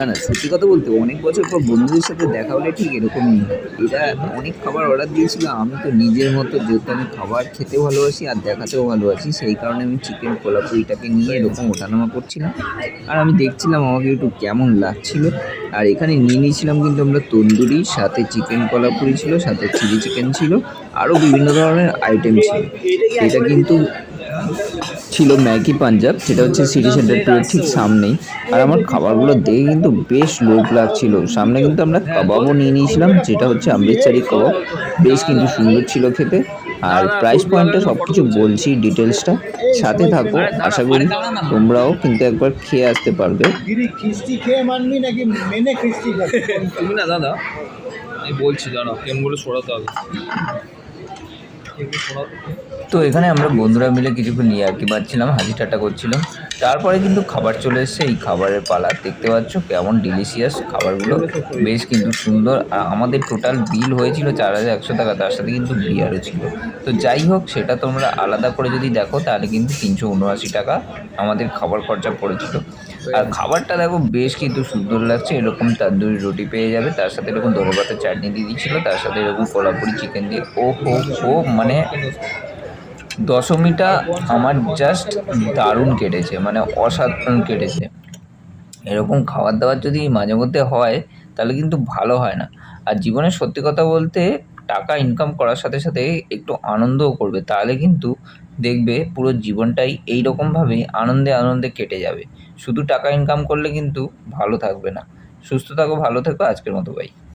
না, না, সত্যি কথা বলতে অনেক বছর পর বন্ধুদের সাথে দেখা হলে ঠিক এরকমই হয়। এরা অনেক খাবার অর্ডার দিয়েছিল। আমি তো নিজের মতো যেহেতু আমি খাবার খেতে ভালোবাসি আর দেখাতেও ভালোবাসি, সেই কারণে আমি চিকেন কোলাপুরিটাকে নিয়ে এরকম ওঠানামা করছিলাম। আর আমি দেখছিলাম আমাকে একটু কেমন লাগছিল। আর এখানে নিয়ে নিয়েছিলাম কিন্তু আমরা তন্দুরি, সাথে চিকেন কোলাপুরি ছিল, সাথে চিলি চিকেন ছিল, আরও বিভিন্ন ধরনের আইটেম ছিল। এটা কিন্তু ছিল ম্যাগি পাঞ্জাব, যেটা হচ্ছে সিটি সেন্টার 2 এর ঠিক সামনেই। আর আমার খাবারগুলো দেখে কিন্তু বেশ লোভ লাগছিল। সামনে কিন্তু আমরা কাবাবও নিয়ে নিয়েছিলাম, যেটা হচ্ছে অমৃতসরি কাবাব। বেশ কিন্তু সুন্দর ছিল খেতে। আর প্রাইস পয়েন্টটা সব কিছু বলছি, ডিটেলসটা সাথে থাকো। আশা করি তোমরাও কিন্তু একবার খেয়ে আসতে পারবে। খিস্তি খেয়ে মানবি নাকি মেনে খিস্তি খাবি? তুমি না দাদা, আমি বলছি দাঁড়াও, কেমন করে সরাতে হবে। তো এখানে আমরা বন্ধুরা মিলে কিছুক্ষণ ইয়ার্কি মারছিলাম, হাসি ঠাট্টা করছিলাম। তারপরে কিন্তু খাবার চলে এসেছে। এই খাবারের পালা দেখতে পাচ্ছ কেমন ডিলিশিয়াস খাবারগুলো, বেশ কিন্তু সুন্দর। আর আমাদের টোটাল বিল হয়েছিল 4100 টাকা, তার সাথে কিন্তু বিয়ারও ছিল। তো যাই হোক, সেটা তোমরা আলাদা করে যদি দেখো তাহলে কিন্তু 379 টাকা আমাদের খাবার খরচা পড়েছিল। আর খাবারটা দেখো বেশ কিন্তু সুন্দর লাগছে। এরকম তান্দুরি রুটি পেয়ে যাবে, তার সাথে এরকম ধনে পাতার চাটনি দিয়ে দিচ্ছিলো, তার সাথে এরকম কোলাপুরি চিকেন দিয়ে ও হো হো, মানে দশমীটা আমার জাস্ট দারুণ কেটেছে, মানে অসাধারণ কেটেছে। এরকম খাবার দাবার যদি মাঝে মধ্যে হয় তাহলে কিন্তু ভালো হয় না। আর জীবনে সত্যি কথা বলতে টাকা ইনকাম করার সাথে সাথে একটু আনন্দও করবে, তাহলে কিন্তু দেখবে পুরো জীবনটাই এই রকমভাবেই আনন্দে আনন্দে কেটে যাবে। শুধু টাকা ইনকাম করলে কিন্তু ভালো থাকবে না। সুস্থ থাকো, ভালো থেকো, আজকের মতো বাই।